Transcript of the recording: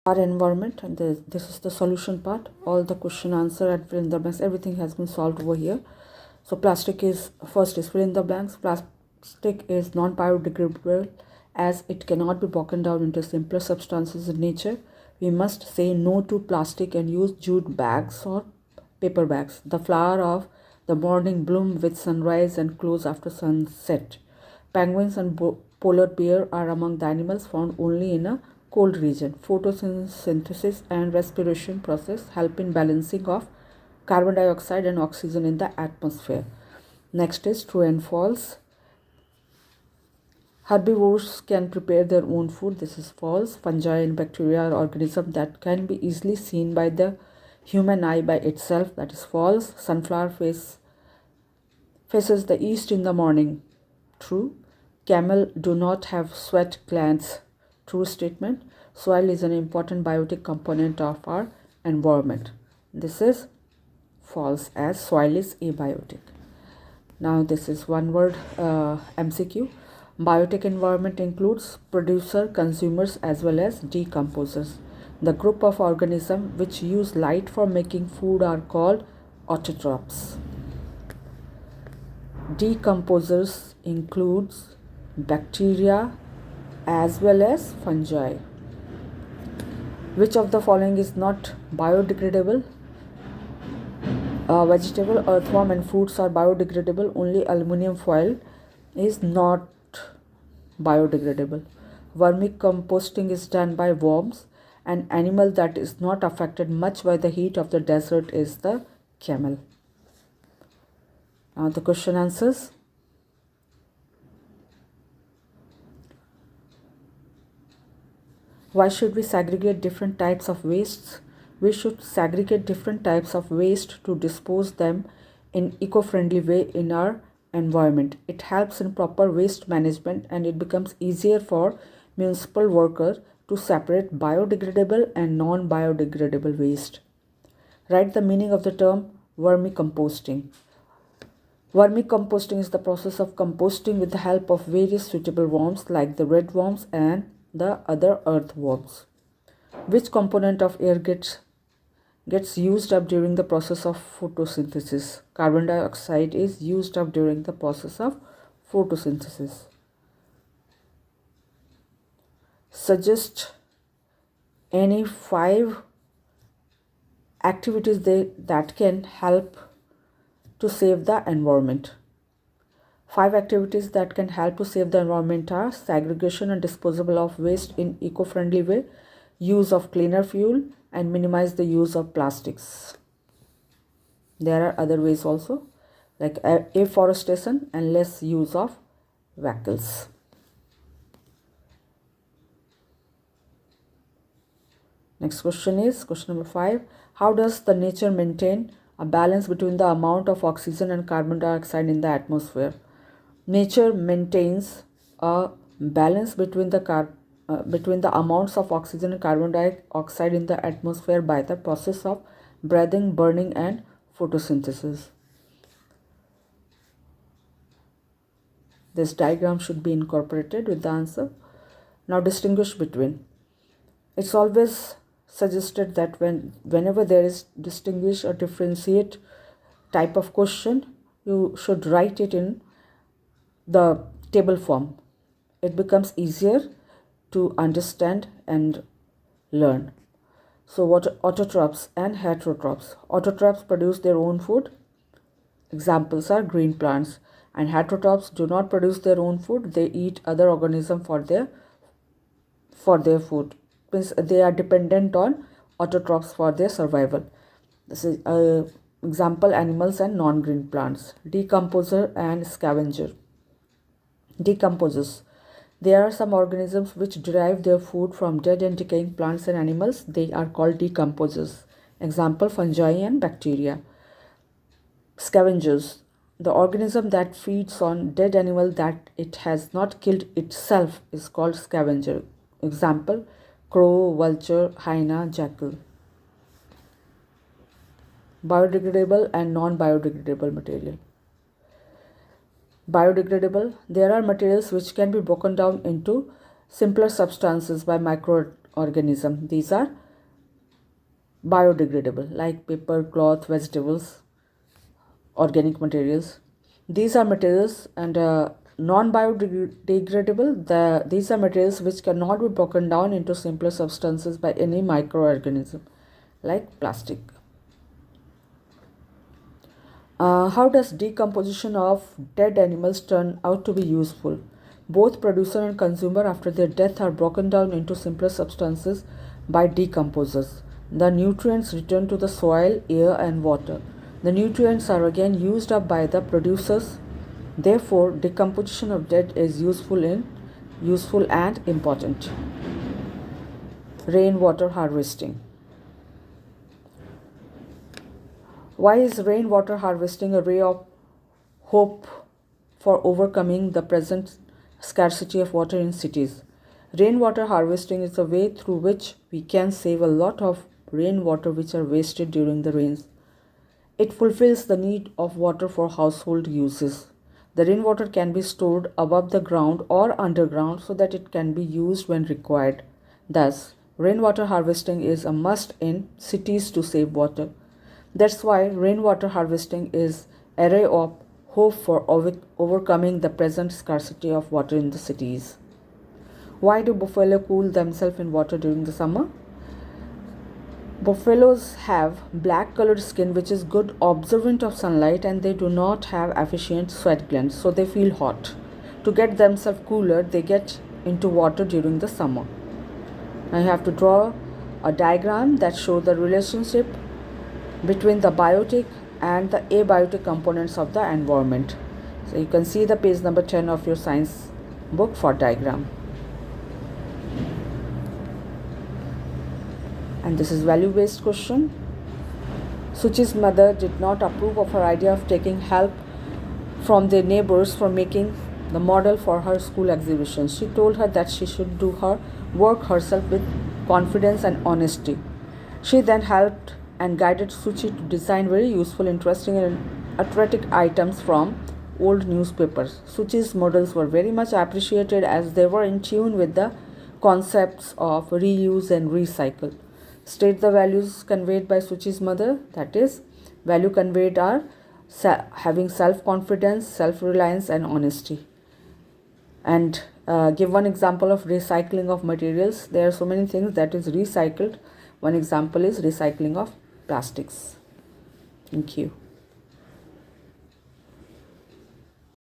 our environment, and this is the solution part. All the question answer and fill in the blanks, everything has been solved over here. So plastic is first is fill in the blanks. Plastic is non-biodegradable as it cannot be broken down into simpler substances in nature. We must say no to plastic and use jute bags or paper bags. The flower of the morning bloom with sunrise and close after sunset. Penguins and polar bear are among the animals found only in a cold region. Photosynthesis and respiration process help in balancing of carbon dioxide and oxygen in the atmosphere. Next is true and false. Herbivores can prepare their own food. This is false. Fungi and bacteria are organisms that can be easily seen by the human eye by itself. That is false. Sunflower faces the east in the morning. True. Camel do not have sweat glands. True statement. Soil is an important biotic component of our environment. This is false, as soil is abiotic. Now this is one word MCQ. Biotic environment includes producer, consumers as well as decomposers. The group of organisms which use light for making food are called autotrophs. Decomposers includes bacteria as well as fungi. Which of the following is not biodegradable? Vegetable, earthworm and fruits are biodegradable. Only aluminum foil is not biodegradable. Vermicomposting is done by worms. An animal that is not affected much by the heat of the desert is the camel. Now the question answers. Why should we segregate different types of wastes? We should segregate different types of waste to dispose them in eco-friendly way in our environment. It helps in proper waste management and it becomes easier for municipal workers to separate biodegradable and non-biodegradable waste. Write the meaning of the term vermicomposting. Vermicomposting is the process of composting with the help of various suitable worms like the red worms and the other earthworms. Which component of air gets used up during the process of photosynthesis? Carbon dioxide is used up during the process of photosynthesis. Suggest any 5 activities that can help to save the environment. 5 activities that can help to save the environment are segregation and disposal of waste in eco-friendly way, use of cleaner fuel, and minimize the use of plastics. There are other ways also, like afforestation and less use of vehicles. Next question is question number 5. How does the nature maintain a balance between the amount of oxygen and carbon dioxide in the atmosphere? Nature maintains a balance between the amounts of oxygen and carbon dioxide in the atmosphere by the process of breathing, burning, and photosynthesis. This diagram should be incorporated with the answer. Now distinguish between. It's always suggested that whenever there is distinguish or differentiate type of question, you should write it in the table form. It becomes easier to understand and learn. So what autotrophs and heterotrophs? Autotrophs produce their own food. Examples are green plants. And heterotrophs do not produce their own food. They eat other organisms for their food. Means they are dependent on autotrophs for their survival. This is example animals and non-green plants. Decomposer and scavenger. Decomposers. There are some organisms which derive their food from dead and decaying plants and animals. They are called decomposers. Example, fungi and bacteria. Scavengers. The organism that feeds on dead animal that it has not killed itself is called scavenger. Example, crow, vulture, hyena, jackal. Biodegradable and non-biodegradable material. Biodegradable. There are materials which can be broken down into simpler substances by microorganisms organism. These are biodegradable, like paper, cloth, vegetables, organic materials. These are materials and non-biodegradable. These are materials which cannot be broken down into simpler substances by any microorganism, like plastic. How does decomposition of dead animals turn out to be useful? Both producer and consumer after their death are broken down into simpler substances by decomposers. The nutrients return to the soil, air, and water. The nutrients are again used up by the producers. Therefore, decomposition of dead is useful and important. Rainwater harvesting. Why is rainwater harvesting a ray of hope for overcoming the present scarcity of water in cities? Rainwater harvesting is a way through which we can save a lot of rainwater which are wasted during the rains. It fulfills the need of water for household uses. The rainwater can be stored above the ground or underground so that it can be used when required. Thus, rainwater harvesting is a must in cities to save water. That's why rainwater harvesting is a ray of hope for overcoming the present scarcity of water in the cities. Why do buffalo cool themselves in water during the summer? Buffaloes have black colored skin which is good absorbent of sunlight, and they do not have efficient sweat glands, so they feel hot. To get themselves cooler, they get into water during the summer. Now you have to draw a diagram that shows the relationship between the biotic and the abiotic components of the environment. So you can see the page number 10 of your science book for diagram. And this is value-based question. Suchi's mother did not approve of her idea of taking help from their neighbors for making the model for her school exhibition. She told her that she should do her work herself with confidence and honesty. She then helped and guided Suchi to design very useful, interesting, and athletic items from old newspapers. Suchi's models were very much appreciated as they were in tune with the concepts of reuse and recycle. State the values conveyed by Suchi's mother. That is, value conveyed are having self-confidence, self-reliance, and honesty. And give one example of recycling of materials. There are so many things that is recycled. One example is recycling of plastics. Thank you.